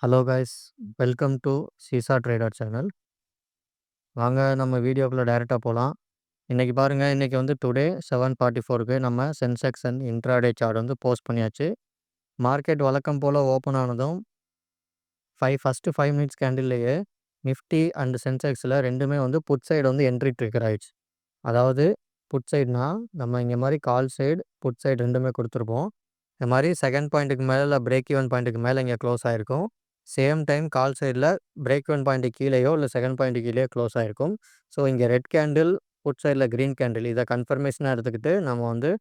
Hello guys, welcome to seesaw trader channel. வாங்க நம்ம வீடியோக்குள்ள டைரக்ட்டா போலாம். இன்னைக்கு பாருங்க, இன்னைக்கு வந்து டுடே 7:44க்கு நம்ம சென்செக்ஸ் அண்ட் இன்ட்ராடே சார்ட் வந்து போஸ்ட் பண்ணியாச்சு. மார்க்கெட் வழக்கம் போல ஓப்பன் ஆனதும் ஃபர்ஸ்ட் 5 மினிட்ஸ் கேண்டில்லேயே நிஃப்டி அண்ட் சென்செக்ஸில் ரெண்டுமே வந்து புட் சைடு வந்து என்ட்ரி ட்ரிகர் ஆயிடுச்சு. அதாவது புட் சைடுனா நம்ம இங்கே மாதிரி கால் சைடு புட் சைடு ரெண்டுமே கொடுத்துருப்போம். இந்த மாதிரி செகண்ட் பாயிண்ட்டுக்கு மேலே இல்லை பிரேக் ஈவன் பாயிண்ட்டுக்கு மேலே இங்கே க்ளோஸ் ஆகிருக்கும். சேம் டைம் கால் சைடில் பிரேக் ஈவன் பாயிண்ட்டு கீழேயோ இல்லை செகண்ட் பாயிண்ட்டு கீழேயோ க்ளோஸ் ஆகிருக்கும். ஸோ இங்கே ரெட் கேண்டில் புட் சைடில் க்ரீன் கேண்டில் இதை கன்ஃபர்மேஷனாக எடுத்துக்கிட்டு நம்ம வந்து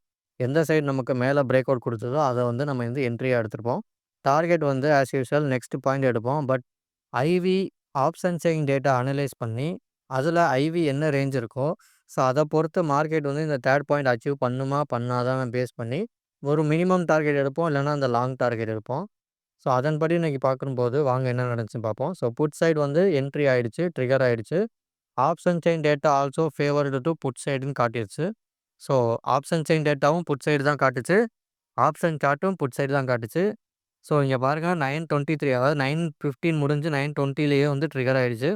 எந்த சைடு நமக்கு மேலே பிரேக் அவுட் கொடுத்ததோ அதை வந்து நம்ம வந்து என்ட்ரியாக எடுத்துருப்போம். டார்கெட் வந்து ஆஸ் யூஷுவல் நெக்ஸ்ட் பாயிண்ட் எடுப்போம். But IV option chain data analyse பண்ணி அதில் ஐவி என்ன ரேஞ்ச் இருக்கோ ஸோ அதை பொறுத்து மார்க்கெட் வந்து இந்த தேர்ட் பாயிண்ட் அச்சீவ் பண்ணுமா பண்ணாதான் பேஸ் பண்ணி ஒரு மினிமம் டார்கெட் எடுப்போம், இல்லைனா அந்த லாங் டார்கெட் எடுப்போம். ஸோ அதன்படி இன்றைக்கி பார்க்கும்போது வாங்க என்ன நடந்துச்சுன்னு பார்ப்போம். ஸோ புட் சைடு வந்து என்ட்ரி ஆகிடுச்சு, ட்ரிகர் ஆகிடுச்சு. Option chain data also favoured to put சைடுன்னு காட்டிடுச்சு. ஸோ ஆப்ஷன் செயின் டேட்டாவும் புட் சைடு தான் காட்டுச்சு, ஆப்ஷன் சார்ட்டும் புட் சைடு தான் காட்டுச்சு. ஸோ இங்கே பாருங்கள் 9:23 அதாவது 9:15 முடிஞ்சு 9:20லேயே வந்து ட்ரிகர் ஆகிடுச்சு.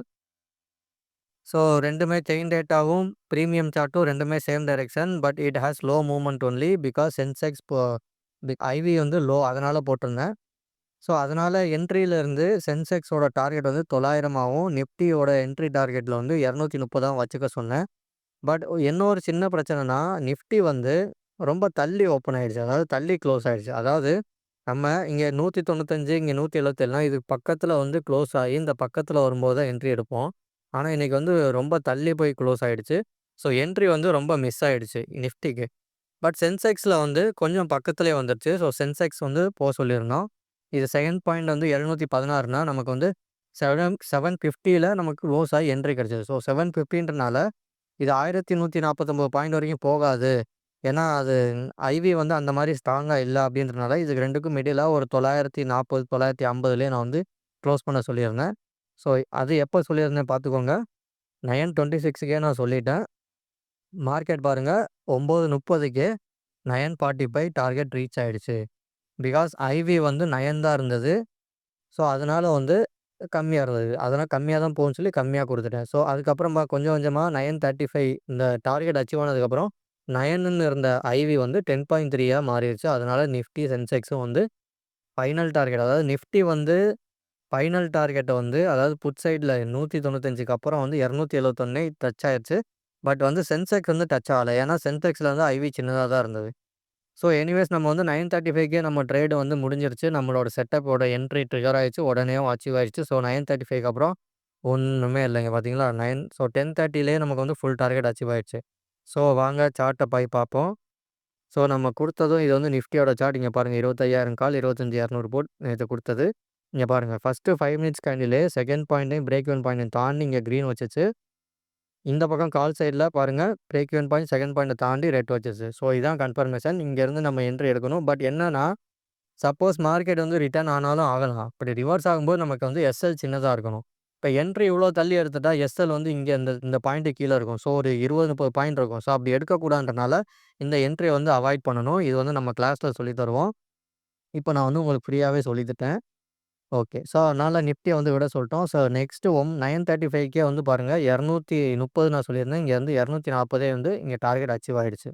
ஸோ ரெண்டுமே செயின் டேட்டாவும் ப்ரீமியம் சார்ட்டும் ரெண்டுமே same direction. But it has low movement only because Sensex IV வந்து லோ அதனால் போட்டிருந்தேன். ஸோ அதனால் என்ட்ரியிலேருந்து சென்செக்ஸோட டார்கெட் வந்து 900ஆகவும் நிஃப்டியோட என்ட்ரி டார்கெட்டில் வந்து 230 வச்சுக்க சொன்னேன். பட் என்ன ஒரு சின்ன பிரச்சனைனா நிஃப்டி வந்து ரொம்ப தள்ளி ஓப்பன் ஆகிடுச்சு, அதாவது தள்ளி க்ளோஸ் ஆகிடுச்சு. அதாவது நம்ம இங்கே 195 இங்கே 177னா இது பக்கத்தில் வந்து க்ளோஸ் ஆகி இந்த பக்கத்தில் வரும்போது தான் என்ட்ரி எடுப்போம். ஆனால் இன்றைக்கி வந்து ரொம்ப தள்ளி போய் க்ளோஸ் ஆகிடுச்சு. ஸோ என்ட்ரி வந்து ரொம்ப மிஸ் ஆகிடுச்சு நிஃப்டிக்கு. பட் சென்செக்ஸில் வந்து கொஞ்சம் பக்கத்துலேயே வந்துடுச்சு. ஸோ சென்செக்ஸ் வந்து போக சொல்லியிருந்தோம். இது செகண்ட் பாயிண்ட் வந்து 716னா நமக்கு வந்து 750ல் நமக்கு க்ளோஸ் ஆகி என்ட்ரி கிடச்சிது. ஸோ 750ன்றனால இது 1149 பாயிண்ட் வரைக்கும் போகாது. ஏன்னா அது ஐவி வந்து அந்த மாதிரி ஸ்ட்ராங்காக இல்லை அப்படின்றனால இதுக்கு ரெண்டுக்கும் மிடிலாக ஒரு 940 950லேயே நான் வந்து க்ளோஸ் பண்ண சொல்லியிருந்தேன். ஸோ அது எப்போ சொல்லியிருந்தேன் பார்த்துக்கோங்க, 9:26க்கே நான் சொல்லிட்டேன். மார்க்கெட் பாருங்கள் 9:30க்கே 9:45 டார்கெட் ரீச் ஆகிடுச்சு. பிகாஸ் ஐவி வந்து 9 தான் இருந்தது. ஸோ அதனால் வந்து கம்மியாக இருந்தது, அதனால் கம்மியாக தான் போகும்னு சொல்லி கம்மியாக கொடுத்துட்டேன். ஸோ அதுக்கப்புறம் கொஞ்சம் கொஞ்சமாக 9:35 இந்த டார்கெட் அச்சீவ் ஆனதுக்கப்புறம் 9ன்னு இருந்த ஐவி வந்து 10.3 மாறிடுச்சு. அதனால் நிஃப்டி சென்செக்ஸும் வந்து ஃபைனல் டார்கெட், அதாவது நிஃப்டி வந்து ஃபைனல் டார்கெட்டை வந்து அதாவது புட் சைடில் 195க்கு அப்புறம் வந்து 271 டச் ஆயிடுச்சு. பட் வந்து சென்செக்ஸ் வந்து டச் ஆகலை, ஏன்னா சென்செக்ஸில் வந்து ஐவி சின்னதாக தான் இருந்தது. ஸோ எனிவேஸ் நம்ம வந்து 9:35க்கே நம்ம ட்ரேடு வந்து முடிஞ்சிருச்சு. நம்மளோட செட்டப்போட என்ட்ரி ட்ரிகர் ஆகிடுச்சு, உடனே அச்சீவ் ஆகிடுச்சு. ஸோ 9:35க்கு அப்புறம் ஒன்றுமே இல்லைங்க பார்த்தீங்களா. 10:30லேயே நமக்கு வந்து ஃபுல் டார்கெட் அச்சீவ் ஆகிடுச்சு. ஸோ வாங்க சார்ட்டை போய் பார்ப்போம். ஸோ நம்ம கொடுத்ததும் இது வந்து நிஃப்டியோட சார்ட். இங்கே பாருங்கள் 25,000 கால் 25,200 போட் நேற்று கொடுத்தது. இங்கே பாருங்கள் ஃபஸ்ட்டு 5 மினிட்ஸ் கேண்டிலே செகண்ட் பாயிண்ட்டையும் பிரேக் ஈவன் பாயிண்ட்டையும் தாண்டி இங்கே க்ரீன் வச்சுச்சு. இந்த பக்கம் கால் சைடில் பாருங்கள் பிரேக் ஈவன் பாயிண்ட் செகண்ட் பாயிண்ட்டை தாண்டி ரெட் வச்சுச்சு. ஸோ இதான் கன்ஃபர்மேஷன். இங்கேருந்து நம்ம என்ட்ரி எடுக்கணும். பட் என்னன்னா சப்போஸ் மார்க்கெட் வந்து ரிட்டர்ன் ஆனாலும் ஆகலாம். அப்படி ரிவர்ஸ் ஆகும்போது நமக்கு வந்து எஸ்எல் சின்னதாக இருக்கணும். இப்போ என்ட்ரி இவ்வளோ தள்ளி எடுத்துட்டா எஸ்எல் வந்து இங்கே இந்த பாயிண்ட்டு கீழே இருக்கும். ஸோ ஒரு 20 30 பாயிண்ட் இருக்கும். ஸோ அப்படி எடுக்கக்கூடாதுன்றனால இந்த என்ட்ரியை வந்து அவாய்ட் பண்ணணும். இது வந்து நம்ம கிளாஸில் சொல்லி தருவோம். இப்போ நான் வந்து உங்களுக்கு ஃப்ரீயாகவே சொல்லித்தட்டேன். ஓகே. ஸோ அதனால் நிஃப்டியை வந்து விட சொல்லிட்டோம். ஸோ நெக்ஸ்ட்டு 9:35க்கே வந்து பாருங்கள் 230 நான் சொல்லியிருந்தேன். இங்கே வந்து 240 வந்து இங்கே டார்கெட் அச்சீவ் ஆகிடுச்சு.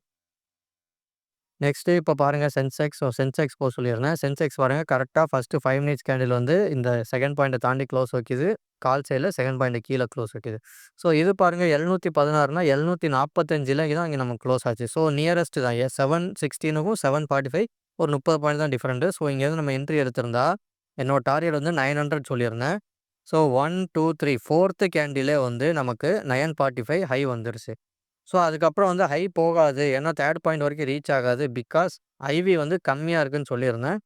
நெக்ஸ்ட்டு இப்போ பாருங்கள் சென்செக்ஸ். சென்செக்ஸ் போக சொல்லியிருந்தேன். சென்செக்ஸ் பாருங்கள் கரெக்டாக ஃபஸ்ட்டு 5 மினிட்ஸ் கேண்டில் வந்து இந்த செகண்ட் பாயிண்ட்டை தாண்டி க்ளோஸ் வைக்கிது. கால் சைடில் செகண்ட் பாயிண்ட்டு கீழே க்ளோஸ் வைக்கிது. ஸோ இது பாருங்கள் 716னா 745ல் தான் இங்கே நமக்கு க்ளோஸ் ஆச்சு. ஸோ நியரஸ்ட்டு தான் 716க்கும் 745 ஒரு 30 பாயிண்ட் தான் டிஃப்ரெண்ட்டு. ஸோ இங்கேருந்து நம்ம என்ட்ரி எடுத்திருந்தா என்னோட டார்கெட் வந்து 900 சொல்லியிருந்தேன். ஸோ 1 2 3 4த்து கேண்டிலே வந்து நமக்கு 945 ஹை வந்துருச்சு. ஸோ அதுக்கப்புறம் வந்து ஹை போகாது, ஏன்னா தேர்ட் பாயிண்ட் வரைக்கும் ரீச் ஆகாது. பிகாஸ் ஐவி வந்து கம்மியாக இருக்குன்னு சொல்லியிருந்தேன்.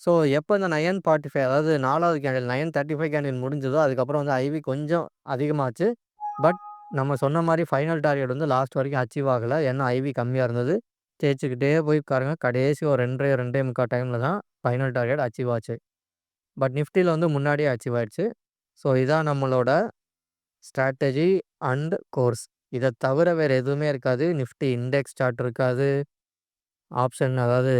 ஸோ எப்போ இந்த 945 அதாவது 4வது கேண்டில் 935 கேண்டில் முடிஞ்சதோ அதுக்கப்புறம் வந்து ஐவி கொஞ்சம் அதிகமாச்சு. பட் நம்ம சொன்ன மாதிரி ஃபைனல் டார்கெட் வந்து லாஸ்ட் வரைக்கும் அச்சீவ் ஆகலை, ஏன்னா ஐவி கம்மியாக இருந்தது. தேய்ச்சிக்கிட்டே போய் பாருங்க கடைசி ஒரு 2 2.25 டைமில் தான் ஃபைனல் டார்கெட் அச்சீவ் ஆச்சு. பட் நிஃப்டியில் வந்து முன்னாடியே அச்சீவ் ஆயிடுச்சு. ஸோ இதான் நம்மளோட ஸ்ட்ராட்டஜி அண்ட் கோர்ஸ். இதை தவிர வேறு எதுவுமே இருக்காது. நிஃப்டி இண்டெக்ஸ் சார்ட் இருக்காது, ஆப்ஷன் அதாவது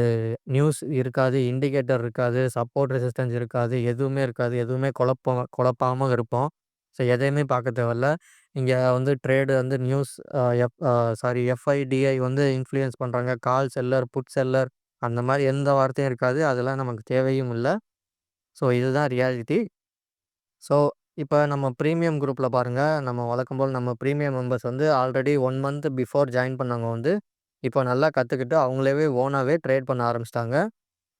நியூஸ் இருக்காது, இண்டிகேட்டர் இருக்காது, சப்போர்ட் ரெசிஸ்டன்ஸ் இருக்காது, எதுவுமே இருக்காது. எதுவுமே குழப்பாம இருப்போம். ஸோ எதையுமே பார்க்க தேவையில்ல. இங்க வந்து ட்ரேடு வந்து நியூஸ் எஃப்ஐடிஐ வந்து இன்ஃப்ளூயன்ஸ் பண்றாங்க. கால் செல்லர், புட் செல்லர் அந்த மாரி எந்த வார்த்தையும் இருக்காது. அதெல்லாம் நமக்கு தேவையும் இல்ல. ஸோ இதுதான் ரியாலிட்டி. ஸோ இப்ப நம்ம பிரீமியம் குரூப்ல பாருங்க, நம்ம வழக்கம் போல நம்ம பிரீமியம் மெம்பர்ஸ் வந்து ஆல்ரெடி 1 மந்த் பிஃபோர் ஜாயின் பண்ணவங்க வந்து, இப்போ நல்லா கத்துக்கிட்டு அவங்களாவே ஓனாவே ட்ரேட் பண்ண ஆரம்பிச்சுட்டாங்க.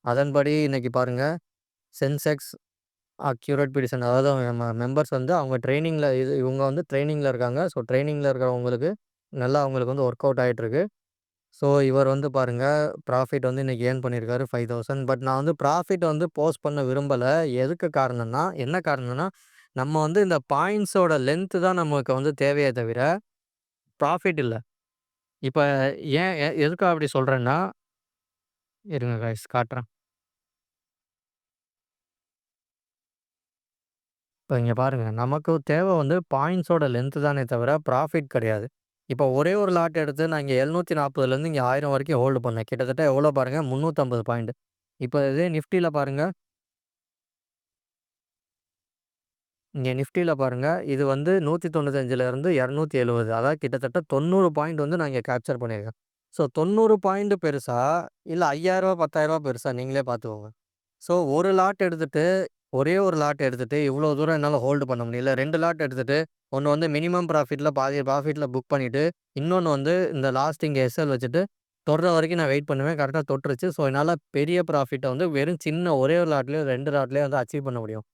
அதன்படி இன்னைக்கு பாருங்க, சென்செக்ஸ் அக்யூரேட் ப்ரிடிக்ஷன் அதாவது நம்ம மெம்பர்ஸ் வந்து அவங்க இவங்க வந்து ட்ரெய்னிங்ல இருக்காங்க. ஸோ ட்ரெய்னிங்ல இருக்கிறவங்களுக்கு நல்லா அவங்களுக்கு வந்து ஒர்க் அவுட் ஆயிட்டுருக்கு. ஸோ இவர் வந்து பாருங்க, ப்ராஃபிட் வந்து இன்னைக்கு ஏர்ன் பண்ணியிருக்காரு 5000. பட் நான் வந்து ப்ராஃபிட் வந்து போஸ்ட் பண்ண விரும்பல. எதுக்கு காரணம்னா, என்ன காரணம்னா, நம்ம வந்து இந்த பாயிண்ட்ஸோட லென்த் தான் நமக்கு வந்து தேவையே தவிர, ப்ராஃபிட் இல்ல. இப்ப ஏன் எதுக்காக அப்படி சொல்றேன்னா, இருங்க காய்ஸ் காட்டுறேன். இப்ப இங்க பாருங்க, நமக்கு தேவை வந்து பாயிண்ட்ஸோட லென்த் தானே தவிர, ப்ராஃபிட் கிடையாது. இப்போ ஒரே ஒரு லாட் எடுத்து நான் இங்க 740லேருந்து இங்க 1000 வரைக்கும் ஹோல்டு பண்ணேன். கிட்டத்தட்ட எவ்வளோ பாருங்க 350 பாயிண்ட். இப்ப இதே நிஃப்டில பாருங்க, இங்க நிஃப்டில பாருங்க, இது வந்து 195லேருந்து 270 அதாவது கிட்டத்தட்ட 90 பாயிண்ட் வந்து நான் இங்க கேப்சர் பண்ணியிருக்கேன். ஸோ 90 பாயிண்ட் பெருசா, இல்ல ரூ. 5000 ரூ. 10,000 பெருசா நீங்களே பார்த்துக்கோங்க. ஸோ ஒரு லாட் எடுத்துட்டு, ஒரே ஒரு லாட் எடுத்துட்டு இவ்வளோ தூரம் என்னால ஹோல்டு பண்ண முடியல. 2 லாட் எடுத்துட்டு, ஒண்ணு வந்து மினிமம் ப்ராஃபிட்ல பாதி ப்ராஃபிட்ல புக் பண்ணிட்டு, இன்னொன்னு வந்து இந்த லாஸ்ட் இங்க எஸ்எல் வச்சுட்டு, தொடுற வரைக்கும் நான் வெயிட் பண்ணுவேன். கரெக்ட்டா தொட்டுருச்சு. ஸோ என்னால பெரிய ப்ராஃபிட்ட வந்து வெறும் சின்ன ஒரே ஒரு லாட்லயோ, 2 லாட்லயோ வந்து அச்சீவ் பண்ண முடியும்.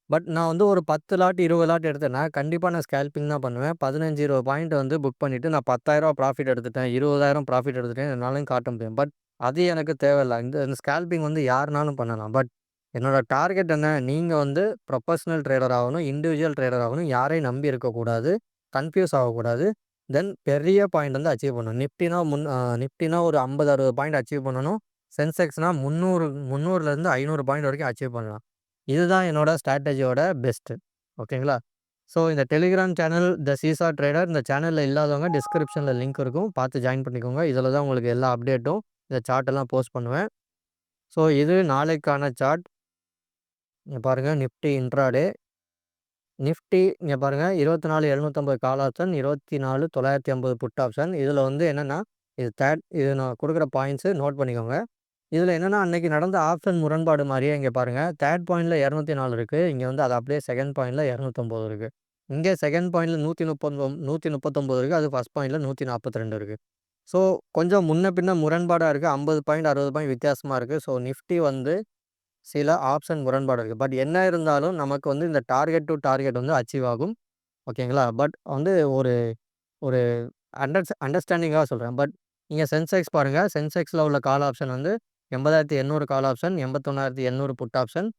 பட் நான் வந்து ஒரு 10 லாட், 20 லாட் எடுத்தேன்னா, கண்டிப்பா நான் ஸ்கேல்பிங் தான் பண்ணுவேன். 15, 20 பாயிண்ட் வந்து புக் பண்ணிட்டு, நான் ரூ. 10,000 ப்ராஃபிட் எடுத்துட்டேன், 20,000 ப்ராஃபிட் எடுத்துட்டேன் என்னாலயும் காட்ட முடியும். பட் அது எனக்கு தேவையில்ல. இந்த இந்த ஸ்கேல்பிங் வந்து யாருனாலும் பண்ணலாம். பட் என்னோட டார்கெட் என்ன? நீங்க வந்து ப்ரொஃபஷனல் ட்ரேடர் ஆகணும், இண்டிவிஜுவல் ட்ரேடர் ஆகணும். யாரையும் நம்பி இருக்கக்கூடாது. கன்ஃப்யூஸ் ஆகக்கூடாது. தென் பெரிய பாயிண்ட் வந்து அச்சீவ் பண்ணணும். நிஃப்டினா ஒரு 50, 60 பாயிண்ட் அச்சீவ் பண்ணணும். சென்செக்ஸ்னா 300லேருந்து 500 பாயிண்ட் வரைக்கும் அச்சீவ் பண்ணலாம். இதுதான் என்னோட ஸ்ட்ராட்டஜியோட பெஸ்ட்டு. ஓகேங்களா? ஸோ இந்த டெலிகிராம் சேனல் த சீசா ட்ரேடர் இந்த சேனல்ல இல்லாதவங்க டிஸ்கிரிப்ஷன்ல லிங்க் இருக்கும். பார்த்து ஜாயின் பண்ணிக்கோங்க. இதில தான் உங்களுக்கு எல்லா அப்டேட்டும், இந்த சார்ட் எல்லாம் போஸ்ட் பண்ணுவேன். ஸோ இது நாளைக்கான சார்ட். இங்க பாருங்க நிஃப்டி இன்ட்ராடே. நிஃப்டி இங்க பாருங்க 24,750 கால் ஆப்ஷன், 24,950 புட் ஆப்ஷன். இதில வந்து என்னன்னா, இது நான் குடுக்குற பாயிண்ட்ஸு நோட் பண்ணிக்கோங்க. இதில என்னன்னா, அன்னைக்கு நடந்த ஆப்ஷன் முரண்பாடு மாரியே இங்க பாருங்க, 3 பாயிண்ட்ல 204 இருக்கு. இங்க வந்து அது அப்படியே 2ண்ட் பாயிண்ட்ல 209 இருக்கு. இங்க 2ண்ட் பாயிண்ட்ல 139 இருக்கு. அது 1 பாயிண்ட்ல 142 இருக்கு. ஸோ கொஞ்சம் முன்ன பின்ன முரண்பாடா இருக்கு. 50 பாயிண்ட், 60 பாயிண்ட் வித்தியாசமா இருக்கு. ஸோ நிஃப்டி வந்து சில ஆப்ஷன் முரண்பாடு இருக்கு. பட் என்ன இருந்தாலும் நமக்கு வந்து இந்த டார்கெட் டூ டார்கெட் வந்து அச்சீவ் ஆகும். ஓகேங்களா? பட் வந்து ஒரு ஒரு அண்டர்ஸ்டாண்டிங்காக சொல்றேன். பட் நீங்க சென்செக்ஸ் பாருங்க. சென்செக்ஸ்ல உள்ள கால் ஆப்ஷன் வந்து 80,800 call option, 81,800 put option.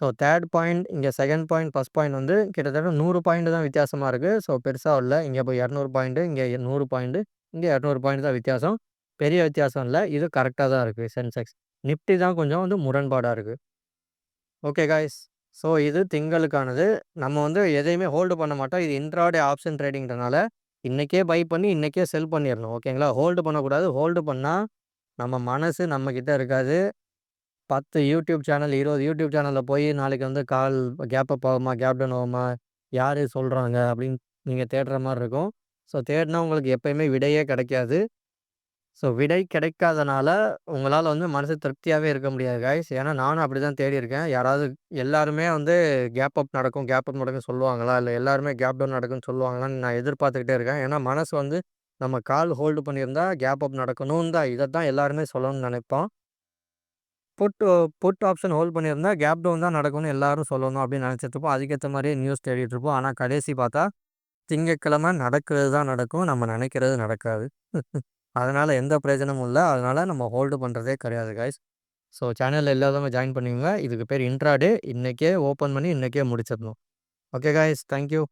So 3 point இங்க 2ண்ட் பாயிண்ட், 1 பாயிண்ட் வந்து கிட்டத்தட்ட 100 பாயிண்ட் தான் வித்தியாசமா இருக்கு. ஸோ பெருசா இல்ல. இங்க இப்போ 200 பாயிண்ட், இங்க 100 பாயிண்ட், இங்க 200 பாயிண்ட் தான் வித்தியாசம். பெரிய வித்தியாசம் இல்ல. இது கரெக்ட்டா தான் இருக்கு சென்செக்ஸ். நிஃப்டி தான் கொஞ்சம் வந்து முரண்பாடா இருக்கு. Okay guys. ஸோ இது திங்களுக்கானது. நம்ம வந்து எதையுமே ஹோல்டு பண்ண மாட்டோம். இது இன்ட்ராடே ஆப்ஷன் ட்ரேடிங்ன்றனால, இன்னைக்கே பை பண்ணி, இன்னைக்கே செல் பண்ணிறணும். ஓகேங்களா? ஹோல்டு பண்ணக்கூடாது. ஹோல்டு பண்ணா, நம்ம மனசு நம்மகிட்ட இருக்காது. 10 யூடியூப் சேனல், 20 யூடியூப் சேனல்ல போய் நாளைக்கு வந்து கால் கேப் அப் ஆகுமா? கேப் டவுன் ஆகுமா? யாரு சொல்றாங்க? அப்படின்னு நீங்க தேடுற மாரி இருக்கும். ஸோ தேடுனா உங்களுக்கு எப்பயுமே விடையே கிடைக்காது. ஸோ விடை கிடைக்காதனால, உங்களால வந்து மனசு திருப்தியாவே இருக்க முடியாது காய்ஸ். ஏன்னா நானும் அப்படிதான் தேடியிருக்கேன். யாராவது எல்லாருமே வந்து கேப் அப் நடக்கும், கேப் அப் நடக்கும்னு சொல்லுவாங்களா? இல்ல எல்லாருமே கேப் டவுன் நடக்கும்னு சொல்லுவாங்களான்னு நான் எதிர்பார்த்துக்கிட்டே இருக்கேன். ஏன்னா மனசு வந்து நம்ம கால் ஹோல்டு பண்ணியிருந்தா கேப் அப் நடக்கணும்னு தான் இதத்தான் எல்லாருமே சொல்லணும்னு நினைப்போம். புட் புட் ஆப்ஷன் ஹோல்ட் பண்ணியிருந்தா கேப் டவுன் தான் நடக்கும்னு எல்லாரும் சொல்லணும் அப்படின்னு நினைச்சிட்டு இருப்போம். அதுக்கேத்த மாரியே நியூஸ் தேடிட்டு இருப்போம். ஆனா கடைசி பார்த்தா, திங்கட்கிழமை நடக்கிறது தான் நடக்கும். நம்ம நினைக்கிறது நடக்காது. அதனால எந்த பிரயோஜனமும் இல்ல. அதனால நம்ம ஹோல்டு பண்றதே கிடையாது காய்ஸ். ஸோ சேனல்ல இல்லாதவங்க ஜாயின் பண்ணிக்கோங்க. இதுக்கு பேர் இன்ட்ராடே. இன்னைக்கே ஓப்பன் பண்ணி இன்னைக்கே முடிச்சிடணும். Okay guys. Thank you.